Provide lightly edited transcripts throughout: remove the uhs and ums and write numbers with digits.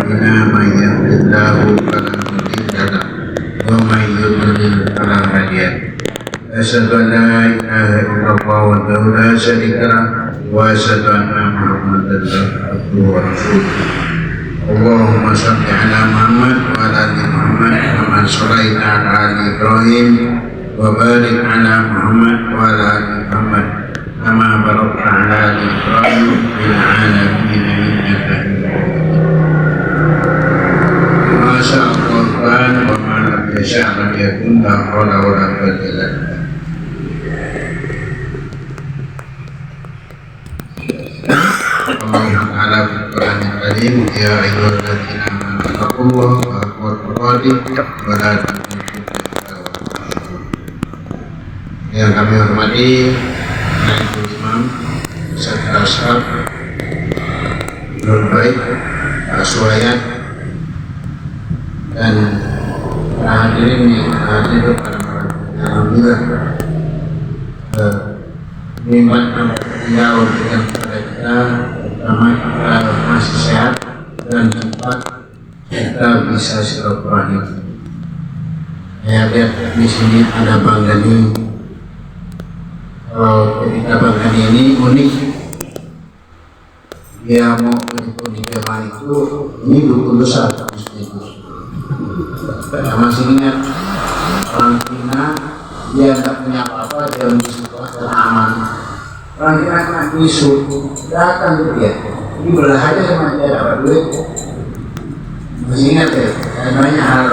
أعمالنا من يهد الله فلا مضل له ومن يضلل فلا هادي له أشهد أن لا إله إلا الله وحده لا شريك له وأشهد أن محمدا عبده ورسوله اللهم صل على محمد وعلى آل محمد كما صليت على آل إبراهيم وبارك على محمد وعلى آل محمد كما باركت على آل إبراهيم في العالمين إنك حميد مجيد ما شاء الله كان وما لم يشاء لم يكن لا حول ولا قوة إلا بالله الله تعالى في القرآن الكريم يا أيها الذين آمنوا اتقوا الله حق تقاته ولا تموتن إلا وأنتم مسلمون. Yang kami hormati Naibul Imam Ustaz Ashraf Nur Baik Pak Suwayan dan para hadirin yang hadir pada malam alhamdulillah nikmat beliau berikan kepada kita pertama kita masih sehat dan sempat kita bisa silaturahim. Saya lihat di sini ada Bang Gani. Kalau ketika Bang Gani ini unik, dia mau berikut di jemaah itu ini buku besar saya masih ingat orang Cina dia tidak punya apa-apa, dia mensupport dan aman. Orang Cina kena isu datang ke dia ini belah aja sama dia dapat duit. Masih ingat ya, saya banyak hal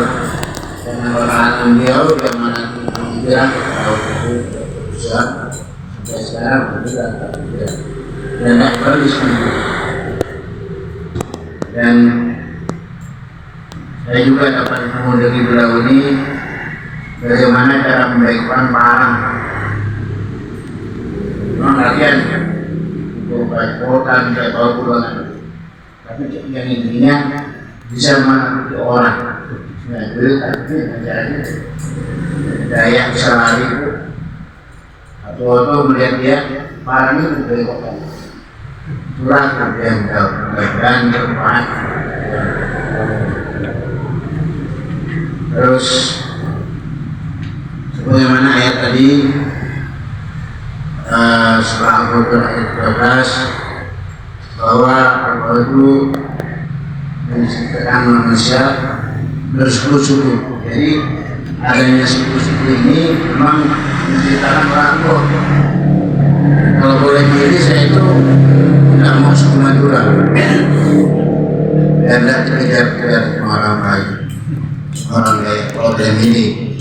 dengan orang dia yang mana tidak tahu itu besar sampai sekarang sudah tak tidak dan tak perlu diskusi. Dan saya juga dapat ilmu dari beliau ini bagaimana cara membaikkan barang. Memang kalian untuk baik-baikan, baik-baik pulangan, tapi yang intinya bisa menakuti orang. Nah, itu tapi caranya daya bisa lari itu atau melihat dia barang itu baik-baikan. Itulah yang mudah-mudahan bermanfaat. Terus sebagaimana ayat tadi setelah Al-Quran ayat 12 bahwa Allah itu menciptakan manusia bersekutu-sekutu. Jadi adanya sekutu-sekutu ini memang menciptakan orang tua. Kalau boleh pilih saya itu tidak mau suku Madura dan tidak kejar-kejar orang lain. Orang kayak problem ini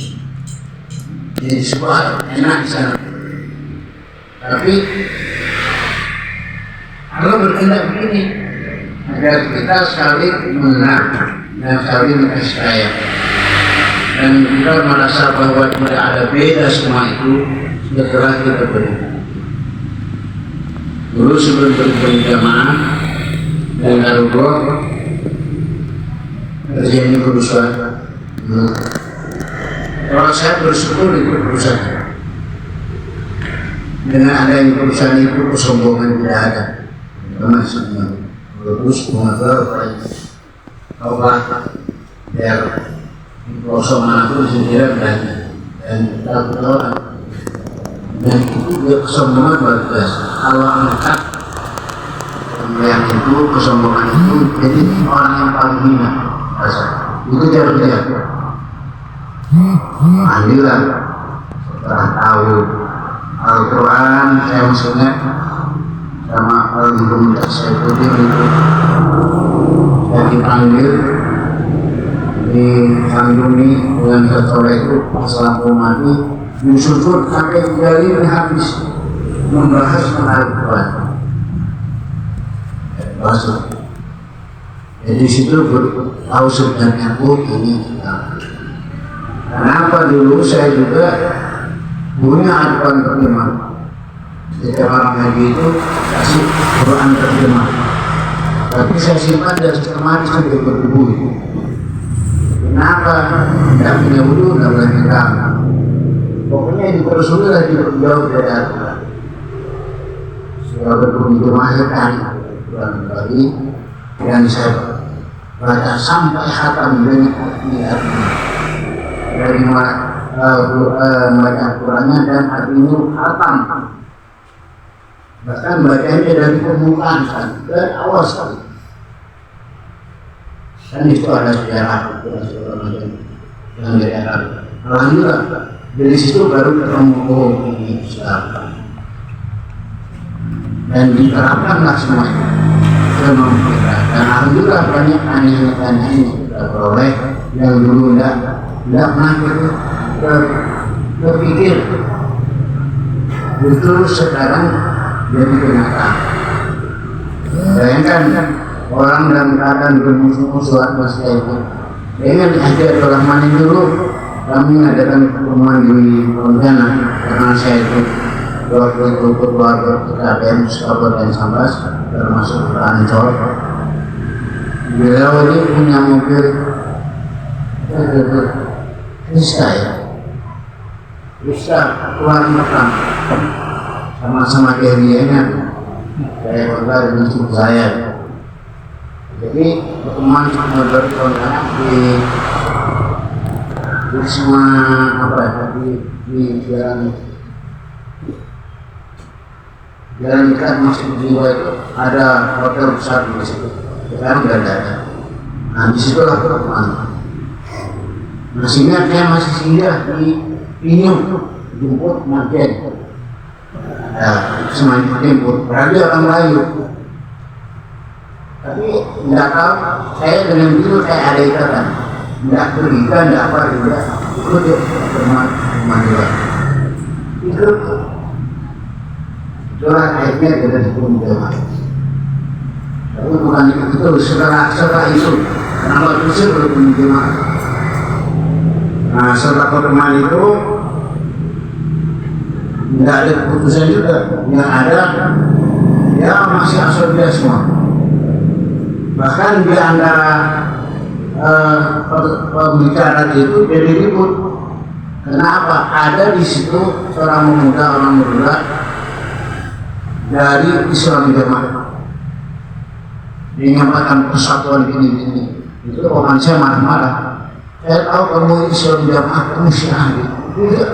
jadi sebuah enak di sana, tapi kalau bertindak begini agar kita saling mengenal dan saling kasih sayang dan kita merasa bahwa tidak ada beda semua itu setelah kita beriman. Dulu sebelum berjamaah dan Darullah terjadi kerusuhan. Kalau saya bersyukur itu perusahaan dengan adanya perusahaan itu kesombongan tidak ada maksudnya terus mengatur Allah biar di pelosok manapun sendiri dan takut orang dan itu dia kesombongan luar biasa. Kalau angkat yang itu kesombongan itu jadi orang yang paling hina itu dia alhamdulillah setelah tahu Al-Quran saya maksudnya sama Al-Quran saya ikuti itu saya dipanggil dikandungi dengan setelah itu masalah mati diusul sampai dari habis membahas tentang Al-Quran masuk. Jadi situ tahu sebenarnya ini kenapa dulu saya juga punya Al-Quran terjemah. Ketika orang ngaji itu kasih Quran terjemah, tapi saya simpan dan kemarin sampai berbuku itu. Kenapa? Tidak punya wudhu, tidak boleh pegang. Pokoknya di Rasulullah jauh dari Al-Quran. Sudah berbuku mahir kan Quran tadi dan saya baca sampai khatam dari baca Qurannya dan artinya khatam, bahkan bacanya dari permukaan dari awal sekali. Kan itu ada sejarah yang dari Arab. Alhamdulillah dari situ baru ketemu ini Islam dan diterapkanlah semuanya memang kita. Dan alhamdulillah banyak aneh-aneh ini kita peroleh yang dulu tidak pernah berpikir, justru sekarang jadi kenyataan. Bayangkan orang dalam keadaan bermusuh-musuhan masih itu. Dengan ajak Rahmani dulu kami mengadakan pertemuan di Pontianak karena saya itu ketua KPM Kabupaten Sambas termasuk Ancol. Beliau ini punya mobil Krista ya, Krista keluar Mekah sama-sama kehadiahnya saya bangga dengan cucu saya. Jadi pertemuan dari Pontianak di semua apa ya, di jalan dekat Masjid Jiwa itu ada hotel besar di situ. Sekarang nggak ada. Nah di situlah pertemuan. Nah sehingga saya masih singgah di Pinyum jemput Majen. Nah semakin jemput berarti orang Melayu. Tapi nggak tahu saya dengan itu saya ada ikatan. Nggak berita, nggak apa juga. Ikut ya pertemuan juga. Ikut. Itulah akhirnya kita disebut jamaah. Tapi bukan itu setelah itu kenapa terusir belum jamaah. Nah setelah pertemuan itu nggak ada keputusan juga, yang ada ya masih asal dia semua. Bahkan di antara pembicaraan itu jadi ribut. Kenapa? Ada di situ seorang muda dari Islam Jamaah. Dia menyampaikan persatuan ini. Itu orang saya marah-marah. Saya tahu kamu Islam Jamaah, kamu Syiah.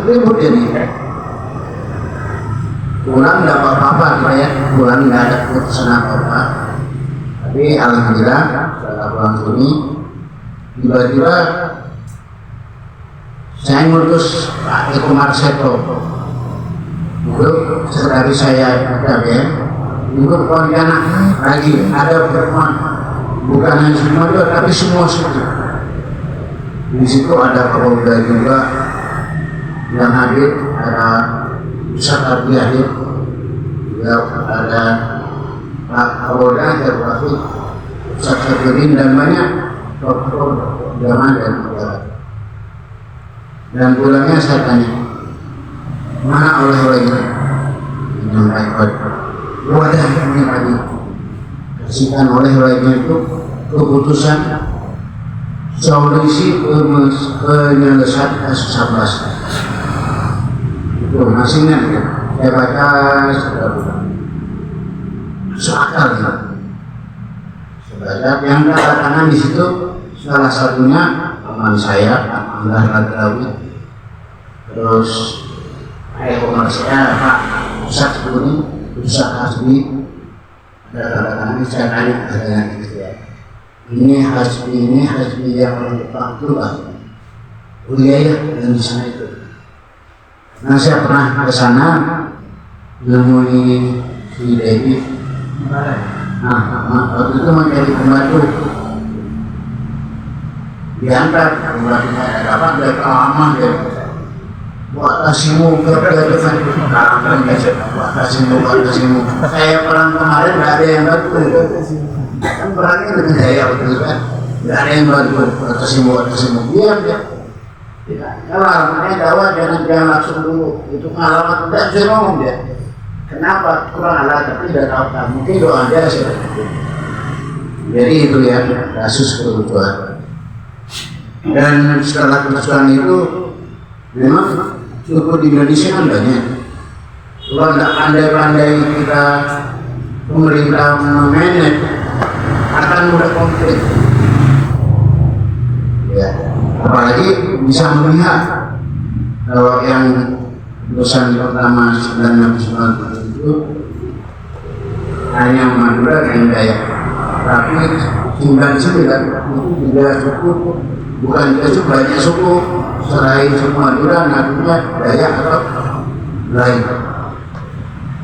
Ribut jadi. Pulang nggak apa-apa, saya pulang nggak ada keputusan apa-apa. Tapi alhamdulillah setelah pulang ini tiba-tiba saya ngurus Pak Eko Marseto. Itu sekretaris saya ada ya. Itu Pontianak lagi ada pertemuan, bukan hanya semua itu, tapi semua situ. Di situ ada Kapolda juga yang hadir, ada Ustaz Abdi hadir, juga ada Pak Kapolda, Terwakil, Ustaz Safirin dan banyak tokoh zaman dan negara. Dan pulangnya saya tanya, mana oleh-olehnya? Yang repot. Wadah ini lagi. Kasihkan oleh-olehnya itu keputusan solusi penyelesaian kasus Sambas. Itu hasilnya ya. Saya baca seakal ya. Sebagai yang katakan di situ salah satunya teman saya, Anggar Ladrawi, terus Eko Marseto, Pak Ustaz Kuni, Ustaz Hasbi, ada katakan saya tanya dengan itu ya. Ini Hasbi yang Pak Tuhan, kuliah yang di sana itu. Nah saya pernah ke sana menemui si Dewi. Nah waktu itu mencari pembantu. Diantar pembantunya ada dapat dari keamanan ya. Buat tasimu kerja dengan keamanan ya. Buat tasimu. Saya perang kemarin nggak ada yang bantu. Kan perangnya dengan saya betul kan. Nggak ada yang bantu. Buat tasimu. Diam ya. Kalau alamatnya dakwah jangan langsung dulu. Itu alamat tidak saya ngomong dia. Kenapa kurang alat tapi tidak tahu kan? Mungkin doa aja sih. Jadi itu ya kasus kebutuhan. Dan setelah kerusuhan itu memang cukup di Indonesia kan banyak. Kalau tidak pandai-pandai kita pemerintah memanage akan mudah konflik. apalagi bisa melihat kalau yang lulusan pertama 1997 itu hanya Madura dan Dayak, tapi 99 itu juga suku, bukan juga suku, banyak suku selain suku Madura, Natuna, Dayak atau lain.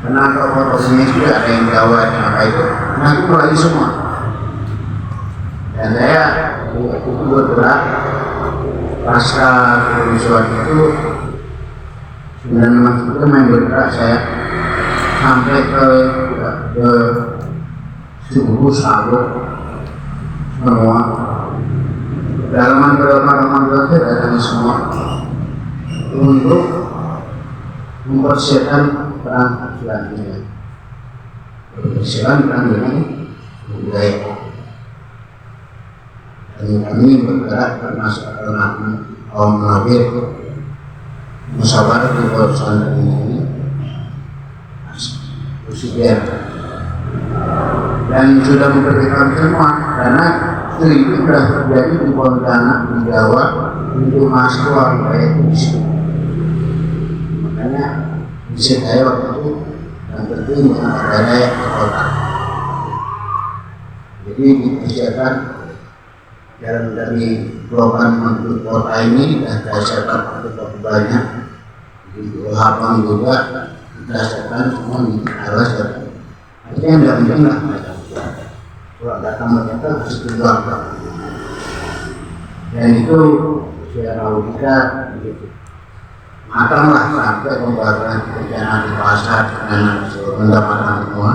Karena proporsinya juga ada yang Jawa dan apa itu, nah itu Melayu semua. Dan saya itu bergerak pasca kerusuhan itu 96 itu main bergerak saya sampai ke suku Salo semua dalaman itu datang semua untuk mempersiapkan perang selanjutnya. Persiapan perang dengan budaya. Dan kami bergerak termasuk kaum munawir musyawarah di pesantren ini Presiden dan sudah memperhatikan semua karena itu sudah terjadi di Pontianak di Jawa untuk mahasiswa kayak itu. Makanya di saya waktu itu yang penting ada yang di kota. Jadi dipersiapkan jalan dari program menuju kota ini dan saya siapkan cukup banyak di Hapang juga kita siapkan semua di arah sana. Itu yang tidak penting lah mereka. Kalau datang mereka harus keluarga. Dan itu secara logika begitu. Matanglah sampai pembahasan rencana di pasar dan pendapatan semua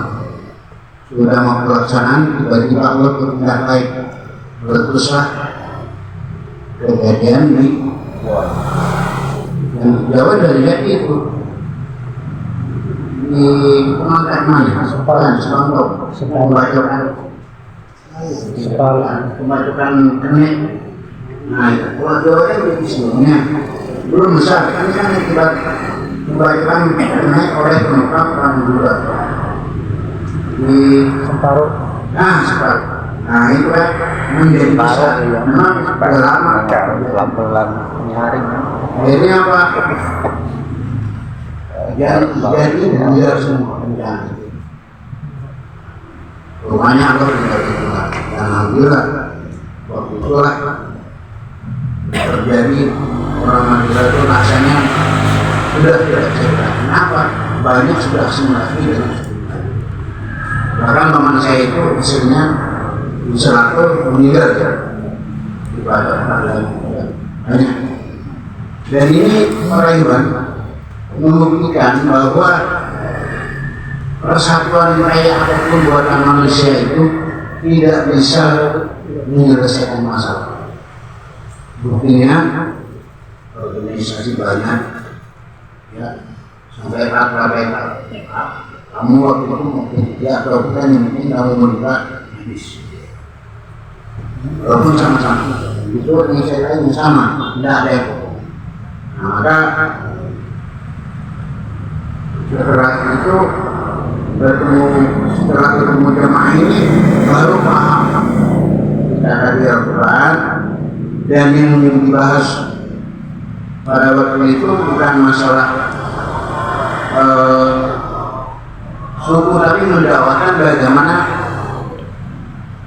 sudah mau pelaksanaan, tiba-tiba Allah berpindah lain. Letuslah kejadian di Jawa dari itu di pengangkat mana? Pembacokan kenek. Nah, kalau Jawa kan di sini belum besar kan akibat pembacokan kenek oleh penumpang orang juga di Separuh. Separuh. Nah itu kan menjadi besar. Memang sudah lama. Pelan-pelan nyaring. Jadi apa? Jadi buyar semua rencana itu. Rumahnya apa tinggal itu lah. Dan alhamdulillah waktu itulah terjadi orang Madura itu rasanya sudah tidak cerita. Kenapa? Banyak sudah simulasi dengan bahkan teman saya itu istrinya di Seratul meninggal ya di Padang banyak. Dan ini orang Iban membuktikan bahwa persatuan kayak apapun buatan manusia itu tidak bisa menyelesaikan masalah. Buktinya organisasi banyak ya sampai rata-rata kamu waktu itu mungkin ya atau bukan yang penting kamu menikah habis. Walaupun sama-sama itu organisasi lain sama, tidak ada yang nah, maka setelah itu setelah ketemu jemaah ini baru paham cara dia Al-Quran dan yang dibahas pada waktu itu bukan masalah suku tapi mendakwakan bagaimana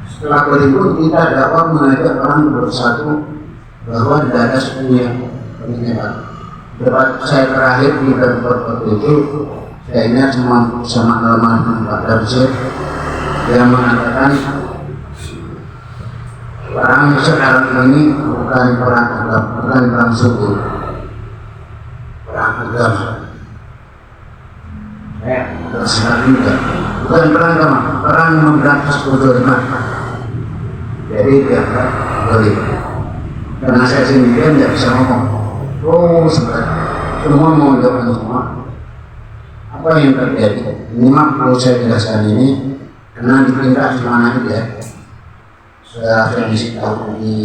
setelah berikut kita dakwah mengajak orang bersatu bahwa tidak ada suku yang menyebar. Debat saya terakhir di tempat waktu itu saya ingat sama almarhum Pak Dabsir yang mengatakan perang sekarang ini bukan perang agama, bukan perang suku, perang agama. Terserah juga, bukan perang agama, perang memberantas kezaliman. Jadi dia boleh. Karena saya sendirian tidak bisa ngomong. Oh semua mau jawab semua. Apa yang terjadi? Minimal perlu saya jelaskan ini karena diperintah semana ya. Saya mesti tahu di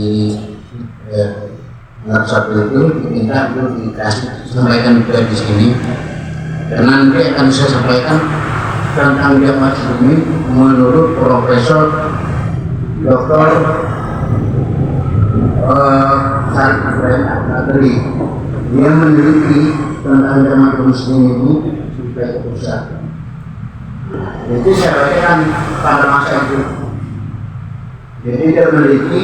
satu itu diminta untuk dikasih sampaikan juga di sini. Dan nanti akan saya sampaikan tentang jamaah ini menurut Profesor Dr. Hasan Ibrahim Al-Qadri. Dia meneliti tentang jamaah muslim ini sampai ke pusat. Jadi saya bacakan pada masa itu. Jadi dia meneliti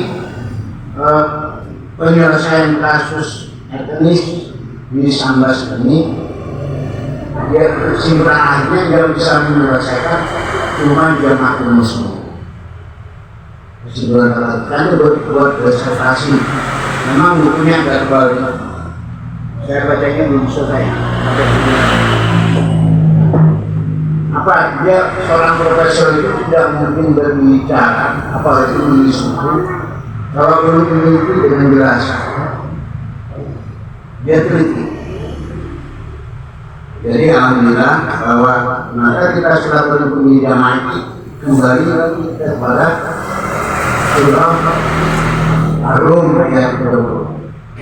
penyelesaian kasus etnis di Sambas ini. Dia kesimpulannya dia bisa menyelesaikan cuma jamaah muslim. Kesimpulan kan buat reservasi. Memang bukunya agak tebal. Saya bacanya belum selesai. Apa dia seorang profesor itu tidak mungkin berbicara apalagi menulis buku kalau belum meneliti dengan jelas. Dia teliti. Jadi alhamdulillah bahwa maka kita sudah menemui jamaah ini kembali lagi kepada surah Ar-Rum ayat 20.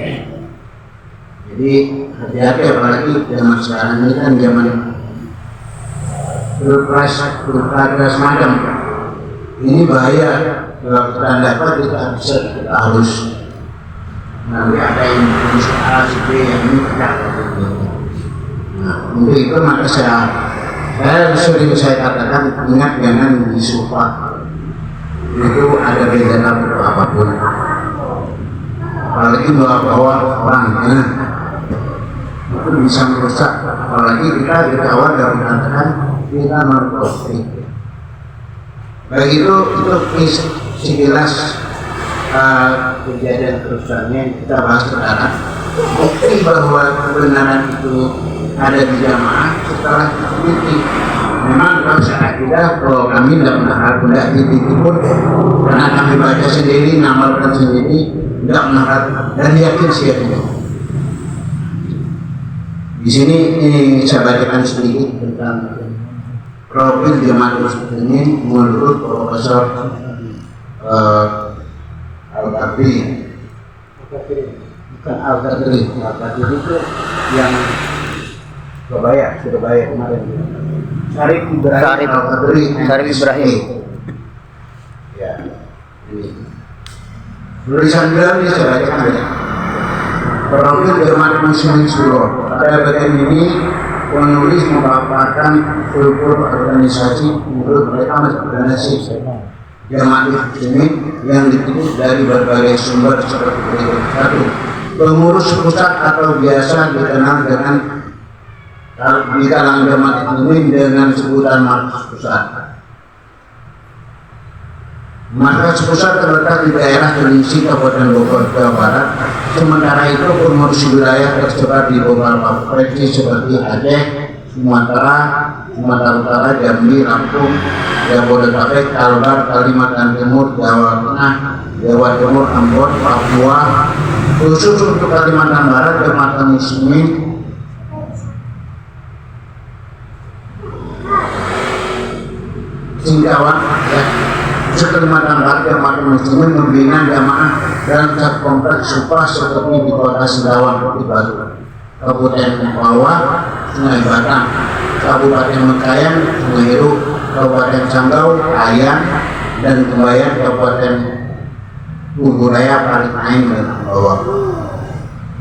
Jadi hati-hati apalagi zaman sekarang ini kan zaman pilpres semacam. Ini bahaya kalau kita dapat kita bisa kita harus nanti ada yang harus A, B yang ini tidak. Nah, untuk itu maka saya sering saya katakan ingat jangan disumpah itu ada beda untuk apapun, apalagi bawa orang ya. Itu bisa merusak, apalagi kita awal dari mengatakan kita non-profit. Begitu itu sekilas kejadian kerusakannya yang kita bahas sekarang. Bukti bahwa kebenaran itu ada di jamaah setelah diteliti. Memang kalau saya tidak, kalau kami tidak pernah tidak diteliti pun, karena kami baca sendiri, ngamalkan sendiri, tidak pernah dan yakin siap itu. Di sini saya bacakan sedikit tentang profil jamaah muslimin menurut Profesor Al-Qadri. Bukan Al-Qadri itu yang Surabaya kemarin. Syarif Ibrahim. Ya. Tulisan beliau ini saya bacakan ya. Profil jamaah muslimin Suro. Pada bagian ini penulis memaparkan struktur organisasi menurut mereka organisasi jamaah muslimin yang dipilih dari berbagai sumber seperti berikut. 1. Pengurus pusat atau biasa dikenal dengan di kalangan jamaah muslimin dengan sebutan markas pusat. Markas pusat terletak di daerah Kerinci, Kabupaten Bogor, Jawa Barat. Sementara itu pengurus wilayah tersebar di beberapa provinsi seperti Aceh, Sumatera Utara, Jambi, Lampung, Jabodetabek, Kalbar, Kalimantan Timur, Jawa Tengah, Jawa Timur, Ambon, Papua. Khusus untuk Kalimantan Barat, jamaah muslimin Singkawan ya. Kalimantan Barat jamaah muslimin membina jamaah dalam satu kompleks serupa seperti di kota Singkawang di Batu, Kabupaten Mempawah, Sungai Batang, Kabupaten Mekayan, Sungai Hiru, Kabupaten Sanggau, Ayam, dan Kembayan, Kabupaten Tuguraya, Parikain, dan Bawah.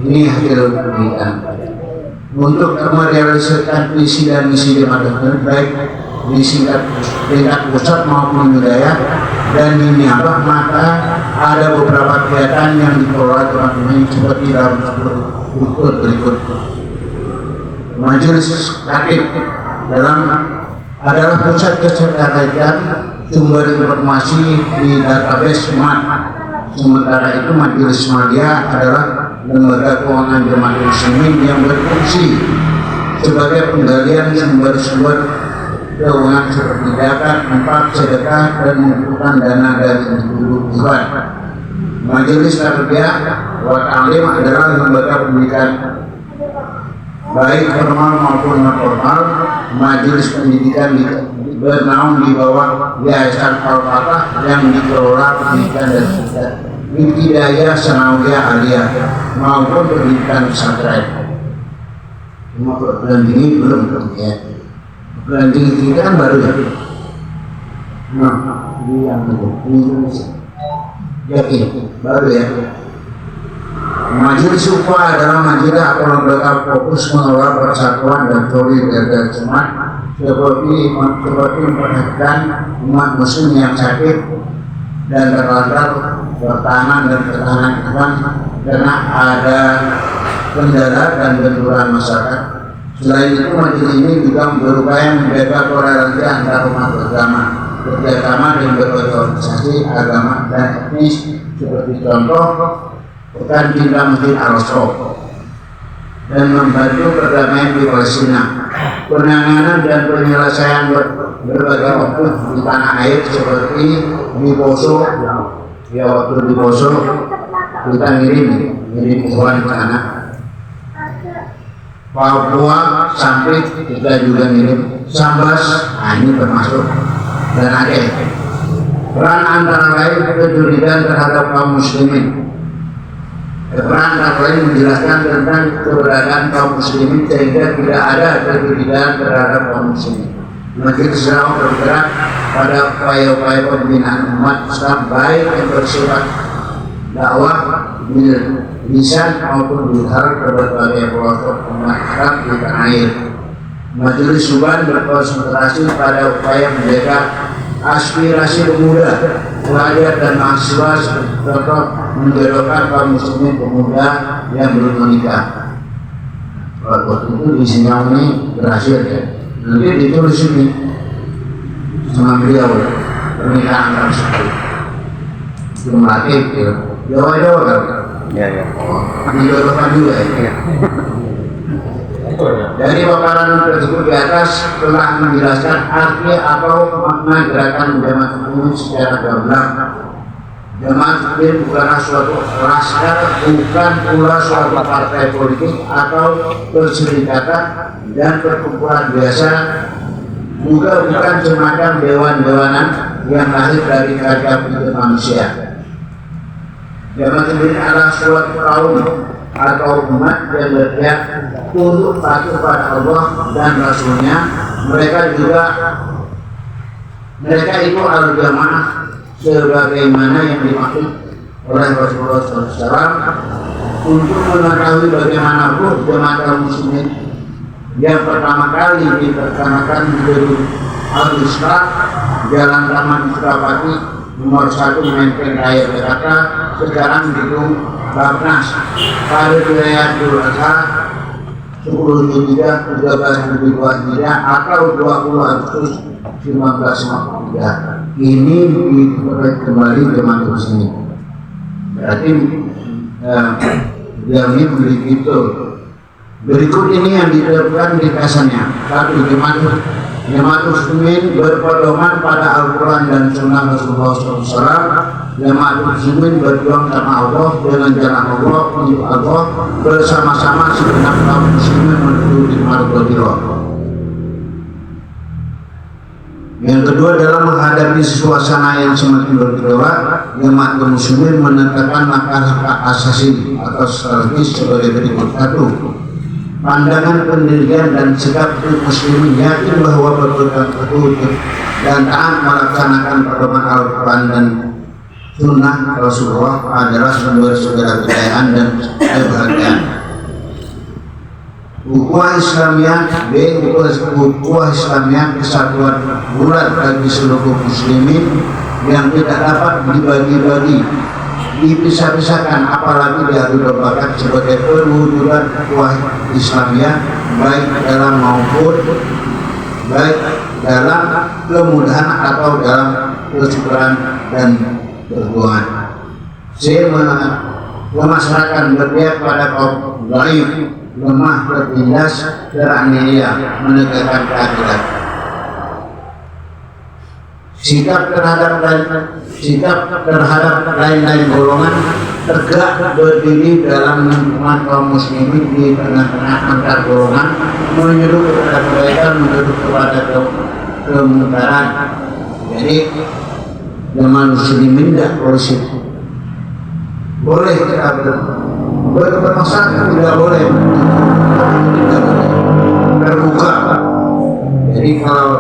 Ini hasil penelitian. Untuk merealisasikan visi dan misi jamaah baik di tingkat pusat maupun wilayah dan ini maka ada beberapa kegiatan yang dikelola teman-teman seperti dalam berikut. Majelis Tatib adalah pusat kecerdasan sumber informasi di database SMART. Sementara itu Majelis Malia adalah lembaga keuangan jamaah muslimin yang berfungsi sebagai penggalian sumber-sumber keuangan seperti zakat, infak, sedekah, dan mengumpulkan dana dari individu pribadi. Majelis Tarbiyah wa Ta'lim adalah lembaga pendidikan baik formal maupun non formal. Majelis pendidikan bernaung di bawah Yayasan Al-Fatah yang dikelola pendidikan dan ibtidaiyah, sanawiyah, aliyah maupun pendidikan pesantren. Cuma perguruan tinggi belum ya. Perguruan tinggi kan baru ya. Nah, ini yang ini Indonesia. Yakin baru ya. Majelis Ukhuwah adalah majelis atau lembaga fokus mengelola persatuan dan solidaritas umat seperti memperhatikan umat muslim yang sakit dan terlantar pertahanan dan ketahanan Islam karena ada kendala dan benturan masyarakat. Selain itu, majelis ini juga berupaya menjaga toleransi antar umat beragama, kerjasama dengan berbagai organisasi agama dan etnis seperti contoh Pekan Cinta Masjid Al-Aqsa dan membantu perdamaian di Palestina, penanganan dan penyelesaian berbagai konflik di tanah air seperti di Poso. Ya, waktu di Poso kita ngirim ikhwan ke sana. Papua sampai kita juga ngirim Sambas, ini termasuk, dan Aceh. Peran antara lain kejujuran terhadap kaum muslimin. Peran antara lain menjelaskan tentang keberadaan kaum muslimin sehingga tidak ada kejujuran terhadap kaum muslimin. Majelis selalu bergerak pada upaya-upaya pembinaan umat Islam baik yang bersifat dakwah, lisan maupun bidhar ke berbagai pelosok umat Islam di tanah air. Majelis Suban berkonsentrasi pada upaya menjaga aspirasi pemuda, pelajar dan mahasiswa serta menjodohkan kaum muslimin pemuda yang belum menikah. Waktu itu di Sinau ini berhasil ya. Nanti ditulis ini sama beliau pernikahan tersebut. Cumulatif ya. Jawa-Jawa kan? Ya. Dijodohkan juga ya. Dari paparan tersebut di atas telah menjelaskan arti atau makna gerakan jamaah ini secara gamblang. Jamaah ini bukanlah suatu laskar, bukan pula suatu partai politik atau perserikatan dan perkumpulan biasa, juga bukan semacam dewan-dewanan yang lahir dari karya pikir manusia. Jamaah ini adalah suatu kaum atau umat yang berpihak tunduk patuh pada Allah dan Rasulnya. Mereka itu al-jamaah sebagaimana yang dimaksud oleh Rasulullah SAW. Untuk mengetahui bagaimana ruh jamaah muslimin yang pertama kali diperkenalkan menjadi al-Isra, Jalan Taman Suropati nomor 1 Menteng Raya Jakarta, sekarang gedung Babnas, pada wilayah Idul Adha 10 Zulhijjah 13 Hijriah atau 20 Agustus 1953. Ini diperoleh kembali jemaah muslimin. Berarti dia ini begitu. Berikut ini yang diterapkan di kasannya. 1. Jemaah muslimin berpedoman pada Al-Quran dan Sunnah Rasulullah SAW. Jemaah muslimin berjuang sama Allah dengan jalan Allah untuk Allah bersama-sama segenap kaum muslimin menuju nikmat Qadillah. Yang kedua, dalam menghadapi suasana yang semakin bergejolak, jemaah muslimin menetapkan langkah asasi atau strategis sebagai berikut. 1. Pandangan pendirian dan sikap muslimin yakin bahwa berpegang teguh dan taat melaksanakan pedoman Al-Quran dan Sunnah Rasulullah adalah sumber segala kejayaan dan kebahagiaan. Ukhuwah Islamiyah Ukhuwah Islamiyah kesatuan bulat bagi seluruh muslimin yang tidak dapat dibagi-bagi, dipisah-pisahkan, apalagi diadu-dombakan sebagai perwujudan ukhuwah Islamiyah baik dalam kemudahan atau dalam kesukaran dan perjuangan. C. Memasrahkan berpihak pada kaum dhaif, lemah, tertindas, teraniaya, menegakkan keadilan. Sikap terhadap lain-lain golongan tegak berdiri dalam lingkungan kaum muslimin di tengah-tengah antar golongan, menyuruh kepada kebaikan, menyuruh kepada kemungkaran. Jadi jemaah muslimin tidak polisi. Boleh kita bermasalah, tidak boleh terbuka. Jadi kalau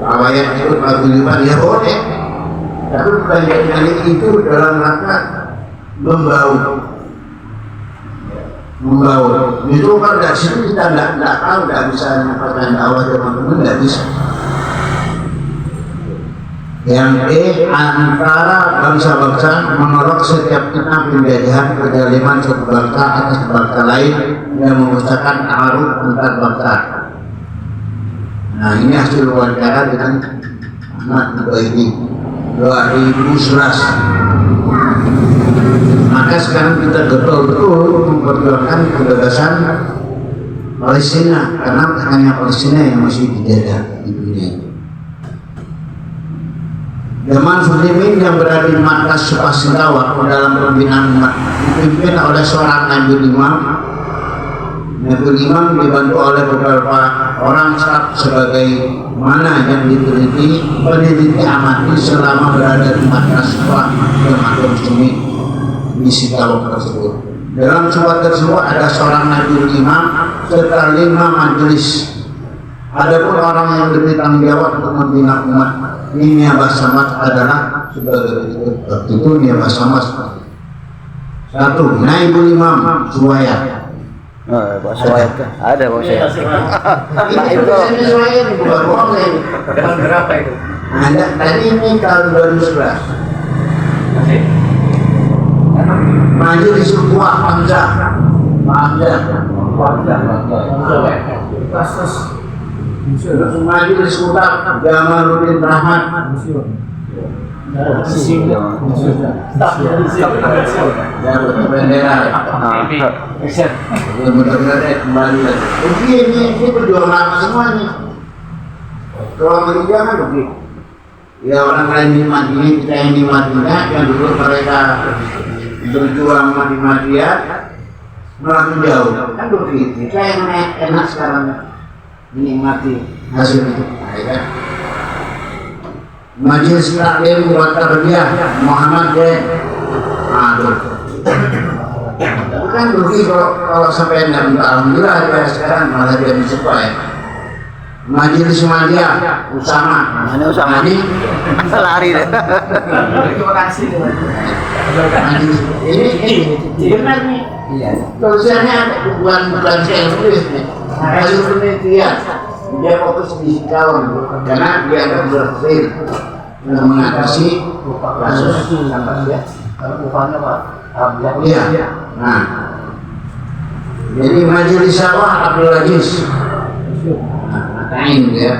awalnya itu paguyuban ya boleh, tapi bukan jadi itu dalam rangka membau. Itu kalau dari situ kita nggak tahu, nggak bisa menyampaikan dakwah teman-teman, nggak bisa. Yang antara bangsa-bangsa menolak setiap kena penjajahan kezaliman suatu bangsa atas bangsa lain yang mengusahakan ta'aruf antar bangsa. Nah, ini hasil wawancara dengan Ahmad Ubaidi 2011. Maka sekarang kita betul-betul memperjuangkan kebebasan Palestina, karena hanya Palestina yang masih dijajah di dunia. Zaman Muslimin yang berada di markas Supasintawa dalam pembinaan umat dipimpin oleh seorang Nabi Imam. Nabi Imam dibantu oleh beberapa orang staf sebagai mana yang peneliti amati selama berada di markas Jemaah Muslimin di Sintawang tersebut. Dalam surat tersebut ada seorang Nabi Imam serta 5 majelis. Adapun orang yang diberi tanggung jawab untuk membina umat ini Niabah Samas adalah sebagai berikut. Waktu itu Niabah Samas 1. Naibul Imam Suwaya. Oh, Pak Suwaya ada Pak Suwaya. Ini Suwaya bukan bohong ini. Tahun berapa itu? Ada tadi ini tahun 2011. Majelis Kuah Hamzah. Majelis Utama Jamaluddin Rahmat. Bendera. Benar-benar kembali lagi. Ini perjuangan lama semua nih. Kalau meninjau kan begitu. Ya orang lain di Madinah, kita yang di Madinah, yang dulu mereka berjuang di Madinah malah jauh. Kan begitu. Kita yang enak sekarang menikmati hasil itu. Ya. Majelis Taklim buat Tarbiyah Muhammad Ben. Aduh. Bukan rugi kalau sampai enggak minta alhamdulillah ya sekarang malah dia mensupport ya. Majelis Muhammadiyah Usama. Ini Usama ini lari deh. Terima kasih. Ini benar nih. Iya. Tulisannya ada bukan saya tulis nih. Hasil penelitian. Dia fokus di Singkawang karena dia akan berhasil mengatasi kasus sampah ya. Kalau upahnya Pak Abdul. Iya. Nah, jadi Majelis Sawah Abdul Aziz. Matain ya.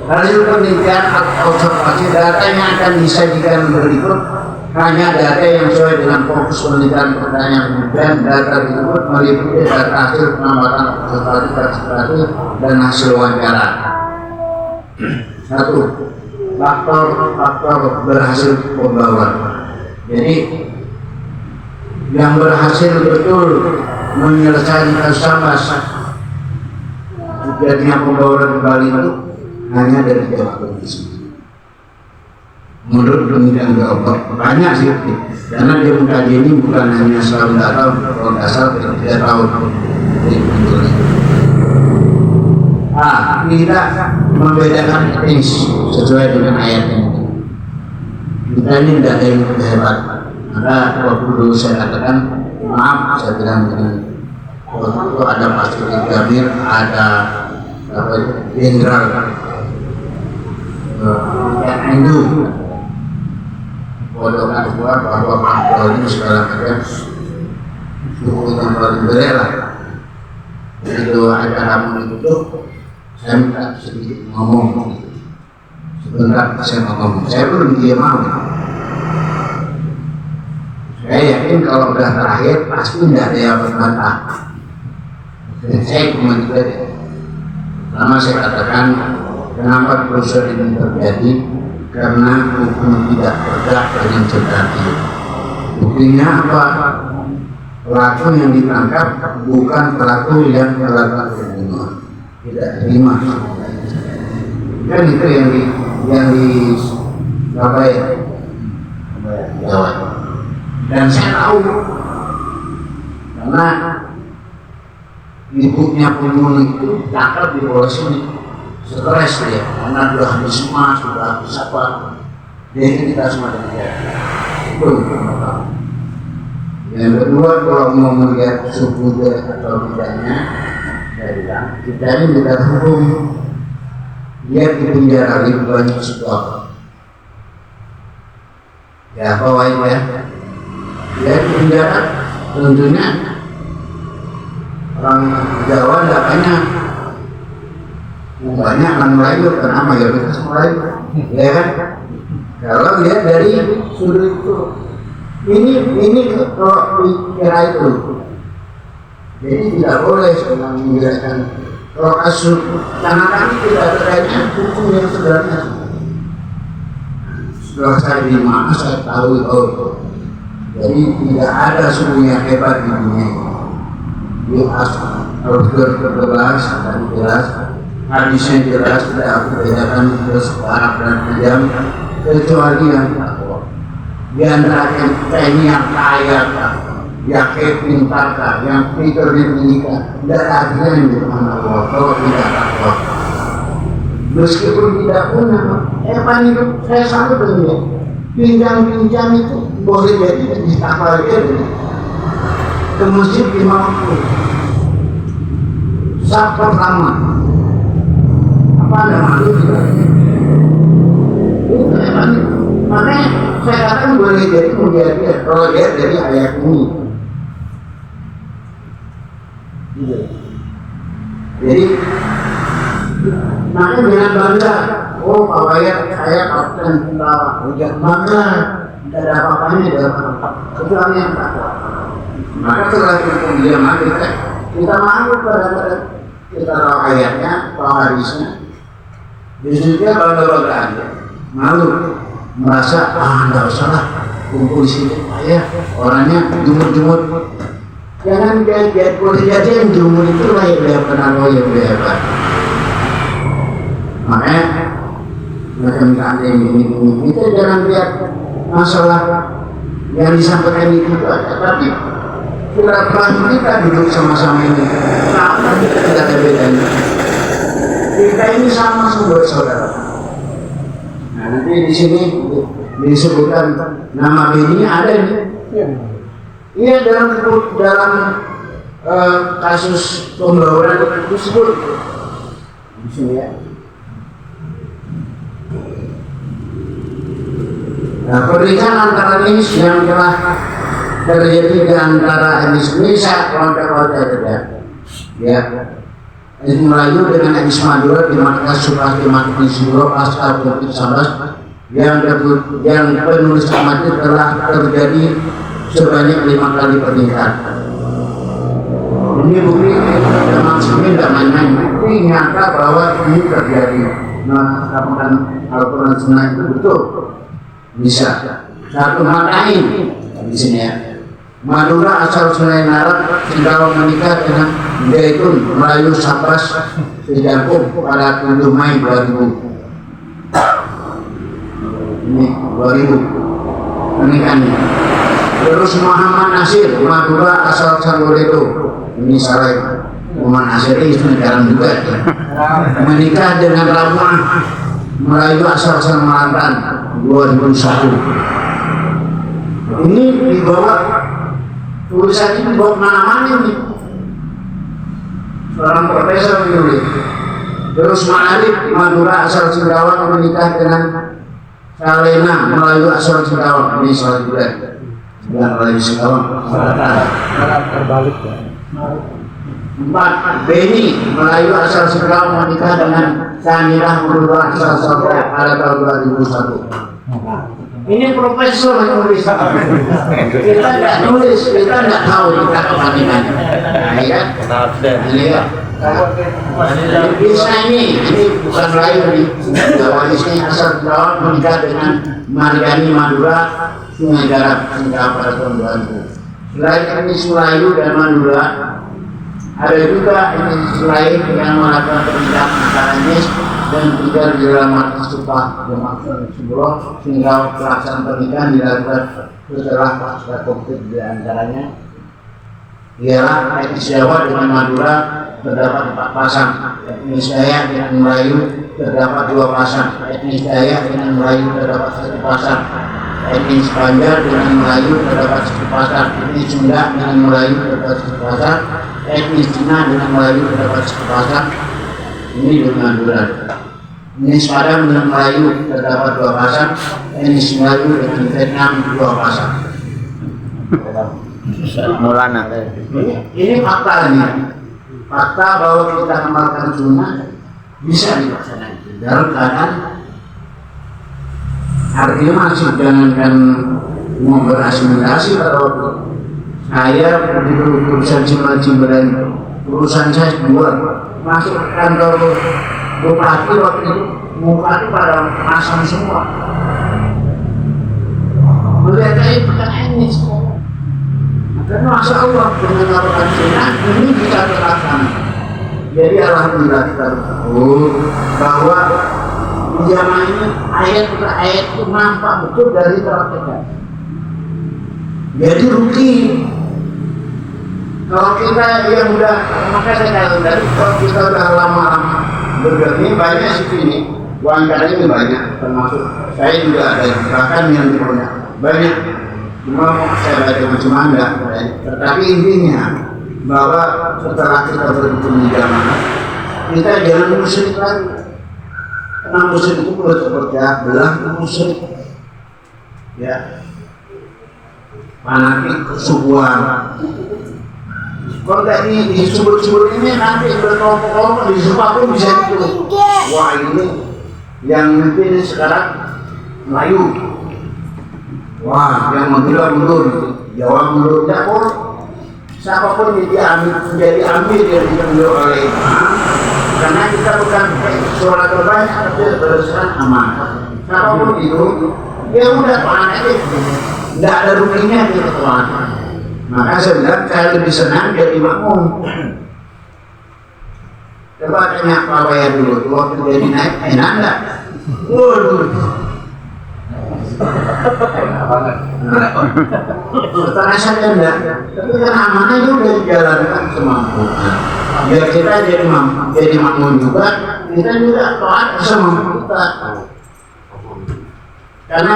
Hasil penelitian atau observasi data yang akan disajikan berikut hanya data yang sesuai dengan fokus penelitian pertanyaan dan data tersebut meliputi data hasil pengamatan observasi dan hasil wawancara. 1. Faktor berhasil pembawa. Jadi yang berhasil betul menyelesaikan sampah terjadinya pembawaan kembali itu hanya dari Jawa Timur. Menurut penelitian Jawa banyak sih, karena dia mengkaji ini bukan hanya setahun datang, kalau nggak salah 3 tahun. Kita membedakan jenis sesuai dengan ayat ini. Kita ini tidak ada yang lebih hebat. Maka waktu dulu saya katakan maaf, saya bilang begini. Waktu itu ada Pak Suri Jamir, ada Jenderal Hindu. Bodohkan keluar bahwa Pak ini segala macam suku yang paling berbeda. Begitu acara mau ditutup, saya minta sedikit ngomong. Sebentar saya ngomong. Saya belum dia mau. Saya yakin kalau udah terakhir pasti tidak ada yang berbantah. Dan saya cuma juga deh. Pertama saya katakan kenapa kerusuhan ini terjadi, karena hukum tidak bergerak dengan sejati. Buktinya apa? Pelaku yang ditangkap bukan pelaku yang melakukan pembunuhan. Tidak terima. Kan itu yang di apa ya? Jawa. Dan saya tahu karena ibunya pembunuh itu cakap di bawah sini, stres dia karena sudah habis emas, sudah habis apa, jadi kita semua dengar itu Yang kedua, kalau mau melihat suku dia atau tidaknya, saya bilang kita ini tidak hukum. Dia di penjara lebih banyak sebab. Ya, apa ya? Dia di penjara tentunya orang Jawa tidak banyak orang Melayu, karena mayoritas Melayu, ya kan? Kalau lihat dari sudut itu, ini kalau dikira itu, jadi tidak boleh seorang menjelaskan kalau kasus karena kami tidak terkait hukum yang sebenarnya. Setelah saya di mana saya tahu jadi tidak ada suku yang hebat di dunia ini. Di Al-Qur'an tadi jelas, hadisnya jelas, tidak aku bedakan terus Arab dan Jam, kecuali yang takwa. Di antara kita ini yang kaya, yang pintar, yang pintar dimiliki, tidak ada yang dirahmati Allah kalau tidak takwa. Meskipun tidak punya, itu saya selalu bilang, pinjam itu boleh jadi di takwa itu. Ke masjid 50 saat pertama apa ada malu tidak itu makanya saya katakan boleh jadi menjadi kalau dia dari ayat ini jadi makanya dengan bangga Pak Wayat saya kapten tentara bangga tidak ada apa-apanya dalam kecuali yang takwa. Maka setelah kemudian kita malu pada kita tahu ayatnya, tahu hadisnya, justru bangga-banggaan malu merasa tidak usah kumpul di sini, orangnya jumur-jumur. Jangan dia boleh jadi yang jumur itu lah yang dia kenal yang dia hebat. Makanya macam ini kita jangan lihat masalah yang disampaikan itu aja, tapi kita duduk sama-sama ini, sama kita tidak ada bedanya. Kita ini sama semua saudara. Nah, nanti di sini disebutkan nama Beni ada nih. Iya dalam kasus pembawaan tersebut di sini ya. Nah, pernikahan antara ini yang telah terjadi di antara etnis Indonesia kelompok-kelompok tidak, ya. Etnis Melayu dengan etnis Madura di markas Suprasi Madura pasca COVID-19 yang penulis amati telah terjadi sebanyak 5 kali pernikahan. Ini bukti memang kami tidak main-main, bukti nyata bahwa ini terjadi. Nah, katakan Al-Quran Sunnah itu betul bisa satu matain di sini ya. Madura asal Sungai Narak sedang menikah dengan Jaitun Melayu Sabas Sejampung pada 7 Mei 2000. Ini 2000 pernikahannya. Terus Muhammad Nasir Madura asal Sangoredo, ini salah Muhammad Nasir ini jarang juga ya. Menikah dengan Ramuan Melayu asal Semarang 2001. Ini dibawa tulisan ini dibawa mana-mana ini. Seorang profesor menulis. Terus Ma'arif Madura asal Singkawang menikah dengan Salena Melayu asal Singkawang, ini salah juga. Bukan Melayu Singkawang. Terbalik ya. 4. Beni Melayu asal Singkawang menikah dengan Sanirah Madura asal Singkawang pada tahun 2001. Ini profesor yang nulis. Kita tidak nulis, kita tidak tahu kita kebandingannya. Nah, ya kan? Lihat. Bisa ini bukan Melayu nih. Jawa ini asal Jawa menikah dengan Mariani Madura Sungai Garam Singkawang pada tahun 2000. Selain ini Melayu dan Madura, ada juga ini lain yang melakukan pernikahan antara etnis dan tinggal di dalam markas Supah sebelum sehingga pelaksanaan pernikahan dilakukan setelah pasca COVID. Di antaranya ialah etnis Jawa dengan Madura terdapat 4 pasang, etnis Dayak dengan Melayu terdapat 2 pasang, etnis Dayak dengan Melayu terdapat 1 pasang, etnis Banjar dengan Melayu terdapat satu pasar, etnis Sunda dengan Melayu terdapat satu pasar, etnis Cina dengan Melayu terdapat satu pasar. Ini dengan Madura. Etnis Padang dengan Melayu terdapat 2 pasar, etnis Melayu dengan Vietnam 2 pasar. Mulana. Ini fakta ini. Fakta bahwa kita amalkan sunnah bisa dilaksanakan dalam keadaan artinya masih jangankan mau berasimilasi pada waktu saya di urusan Cimbangan, urusan saya keluar masuk kantor bupati waktu itu bupati pada masang semua melihat pertanyaan ini dan Masya Allah dengan melakukan sunnah ini bisa terlaksana. Jadi alhamdulillah kita bersyukur bahwa di zaman ini ayat per ayat itu nampak betul dari prakteknya. Jadi rugi. Kalau kita yang udah, maka saya katakan tadi, kalau kita udah lama-lama bergerak banyak sih ini, UMKM ini banyak, termasuk saya juga ada bahkan yang punya banyak. Cuma saya baca macam mana, tetapi intinya bahwa setelah kita berhitung di zaman kita jangan musyrik lagi. Karena musyrik itu berpecah belah musyrik, ya fanatik kesubuhan. Kalau tadi disebut-sebut ini nanti berkelompok-kelompok di sebuah pun bisa itu. Wah ini yang mungkin sekarang Melayu. Wah, yang Madura mundur, Jawa mundur, tidak boleh. Siapapun jadi ambil yang diambil oleh imam, karena kita bukan suara terbanyak, tapi berdasarkan amanah. Siapapun itu, ya udah Tuhan aja, tidak ada ruginya kita Tuhan. Maka saya bilang saya lebih senang jadi makmum. Coba tanya Pak Waya dulu, waktu jadi naik, enak enggak? Waduh. Setelah saya enggak, tapi kan amanah juga dijalankan semampunya. Biar kita jadi makmum juga, kita juga taat semampu kita. Karena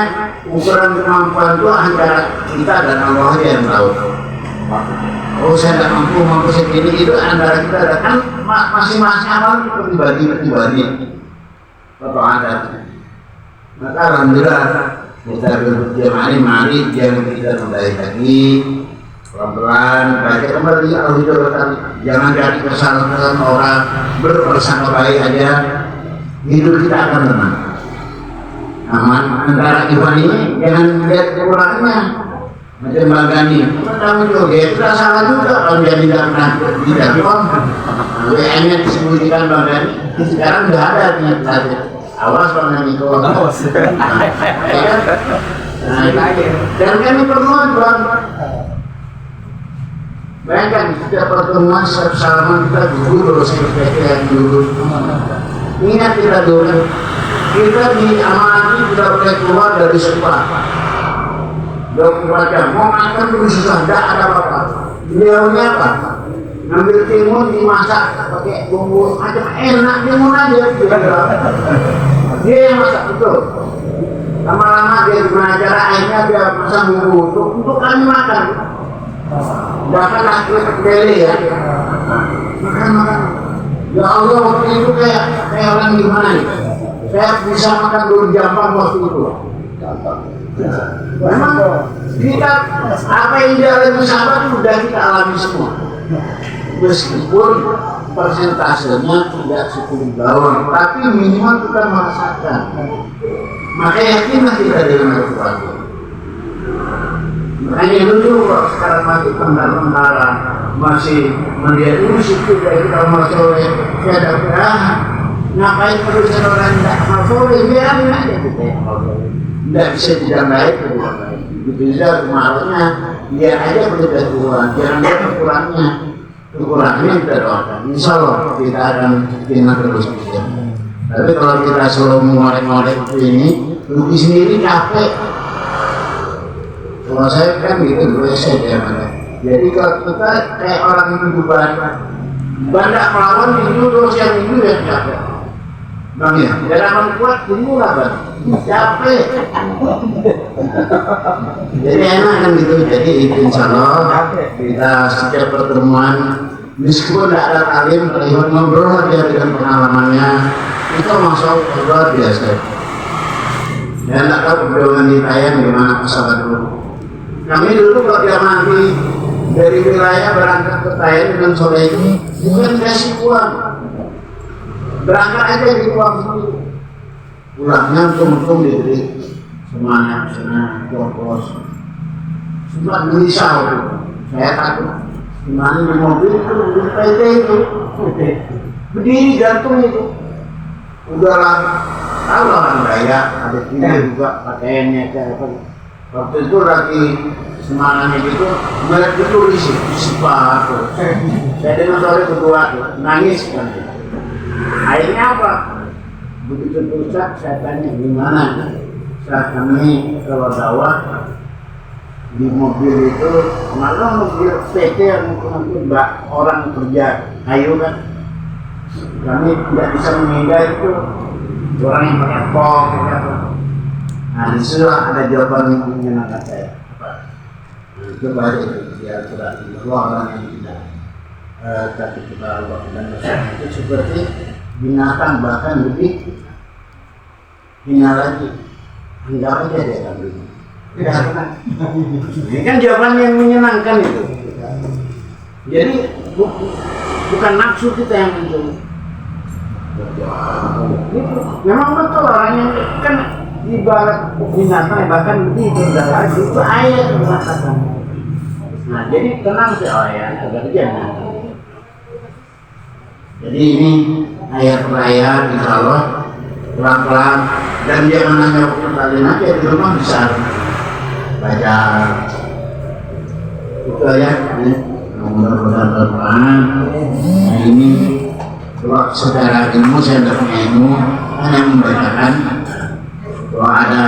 ukuran kemampuan itu antara kita dan Allah yang tahu. Oh saya tidak mampu segini itu antara kita dan kan masing-masing amal pribadi. Atau adat. Maka alhamdulillah kita berjamaah mari jangan kita membaik lagi pelan-pelan baca kembali Al-Hijrah. Jangan jadi kesalahan orang berprasangka baik aja, hidup kita akan tenang aman. Antara iman ini jangan lihat kekurangannya macam Bang Gani kamu juga itu salah juga kalau dia tidak pernah tidak WM-nya disembunyikan Bang Gani sekarang sudah ada ternyata. Awas Bang Gani kau awas. Dan kami pertemuan Bang. Bayangkan setiap pertemuan setiap salaman kita dulu seperti yang dulu. Ingat kita dulu kita di amanati tidak boleh keluar dari sekolah. 24 jam mau makan dulu susah, tidak ada apa-apa. Beliaunya apa? Ngambil timun dimasak pakai bumbu macam enak timun aja. Dia yang masak betul. Lama-lama dia gimana cara airnya dia masak bumbu untuk kami makan. Dapatlah kele ya. Makan. Ya Allah waktu itu kayak orang gimana nih? Saya bisa makan dulu Jampang waktu itu. Memang kita apa yang dialami sahabat sudah kita alami semua. Meskipun persentasenya tidak seperti bawang, tapi minimal kita merasakan. Maka yakinlah kita dengan Al-Quran. Makanya dulu sekarang masih tentara masih melihat musik kita masuk saya ada ngapain perlu orang tidak masuk biarin aja kita tidak bisa tidak baik bisa kemarinnya biar aja berbeda Tuhan jangan lihat kekurangannya kita doakan insya Allah kita akan tinggal terus bisa. Tapi kalau kita selalu mengorek-ngorek ini rugi sendiri capek. Kalau saya kan gitu saya ada. Jadi kalau kita kayak orang itu banyak melawan itu terus yang itu ya capek. Bang ya, dalam kuat tunggulah bang, capek. Jadi enak kan gitu. Jadi insya Allah kita setiap pertemuan meskipun tidak ada alim, terlihat ngobrol aja dengan pengalamannya itu masuk luar biasa. Dan tak tahu perjuangan di Thailand gimana pesawat dulu. Kami dulu kalau dia mati dari wilayah berangkat ke Thailand dengan sore ini bukan kasih uang. Berangkat aja di uang sendiri. Pulangnya untung-untung diberi semuanya, sana, bos. Sempat gelisah itu. Saya takut. Gimana di mobil itu, di PT itu. Berdiri gantung itu. Udahlah, tahu orang kaya, ada tinggal juga pakaiannya kayak apa. Waktu itu lagi semangatnya gitu, melihat itu isi pak. Saya dengan sore kedua tuh, nangis kan. Akhirnya apa? Begitu pusat, saya tanya gimana? Saat kami keluar dakwah di mobil itu, malah mobil PT yang mungkin orang kerja kayu kan, kami tidak bisa menghindar itu orang yang pakai kok. Nah disitulah ada jawaban yang menyenangkan saya. Nah, itu baru dia berarti bahwa orang yang tidak tapi kita Allah dan Rasul itu seperti binatang, bahkan lebih hina lagi. Anggap aja dia kan begini. Ini kan jawaban yang menyenangkan itu. Jadi bukan nafsu kita yang muncul. Memang betul orang yang kan ibarat binatang, bahkan lebih rendah lagi itu ayat yang mengatakan. Nah jadi tenang sih ayat agar jangan. Jadi ini ayat per ayat insya Allah pelan-pelan, dan jangan hanya kalian aja di rumah bisa baca itu ayat mudah-mudahan bermanfaat. Nah ini kalau secara ilmu saya tidak punya ilmu, hanya membacakan. Kalau ada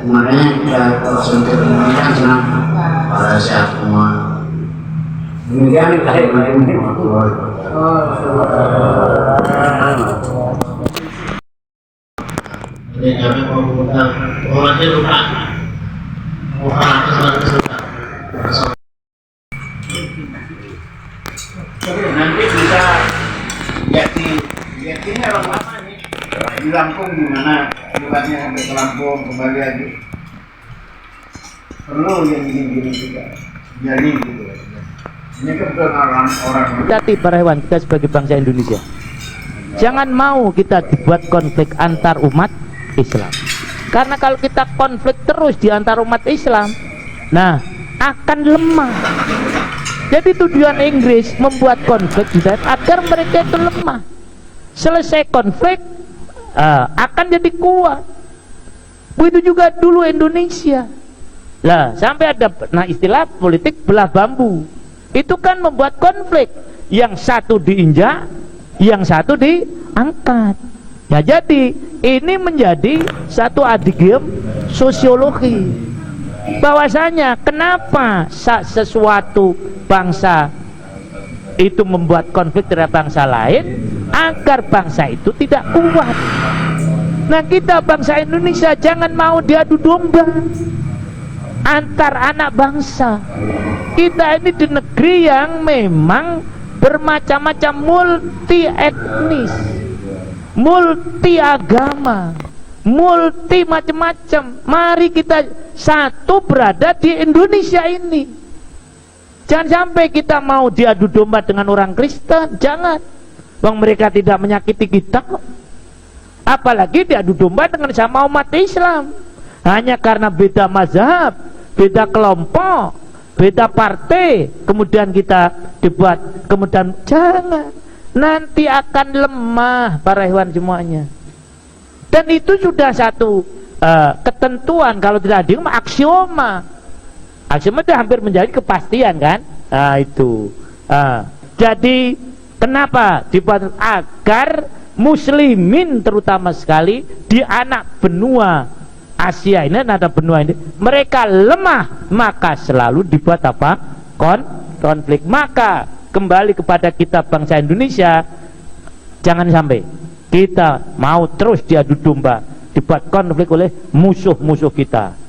makanya kita konsentrasi ini kan senang pada sehat semua. Demikian saya Jadi kami mau mengundang orangnya lupa, nanti bisa lihatnya orang lama nih di Lampung gimana lihatnya sampai ke Lampung kembali lagi. Perlu yang gini-gini juga jadi gitu. Ini kan orang Hati para hewan kita sebagai bangsa Indonesia, jangan mau kita dibuat konflik antar umat Islam. Karena kalau kita konflik terus di antar umat Islam, nah akan lemah. Jadi tujuan Inggris membuat konflik agar mereka itu lemah. Selesai konflik akan jadi kuat. Begitu juga dulu Indonesia. Lah sampai ada istilah politik belah bambu. Itu kan membuat konflik. Yang satu diinjak, yang satu diangkat. Ya jadi ini menjadi satu adigium sosiologi. Bahwasanya kenapa sesuatu bangsa itu membuat konflik terhadap bangsa lain agar bangsa itu tidak kuat. Nah kita bangsa Indonesia jangan mau diadu domba antar anak bangsa. Kita ini di negeri yang memang bermacam-macam, multi etnis, multi agama, multi macam-macam. Mari kita satu berada di Indonesia ini. Jangan sampai kita mau diadu domba dengan orang Kristen, jangan. Bang mereka tidak menyakiti kita, apalagi diadu domba dengan sama umat Islam. Hanya karena beda mazhab, beda kelompok, beda partai, kemudian kita dibuat, kemudian jangan. Nanti akan lemah para hewan semuanya. Dan itu sudah satu ketentuan, kalau tidak diam aksioma. Aksioma itu hampir menjadi kepastian kan. Nah itu jadi kenapa dibuat agar muslimin terutama sekali di anak benua Asia ini, ada benua ini, mereka lemah, maka selalu dibuat apa? Konflik. Maka kembali kepada kita bangsa Indonesia, jangan sampai Kita mau terus diadu domba, dibuat konflik oleh musuh-musuh kita.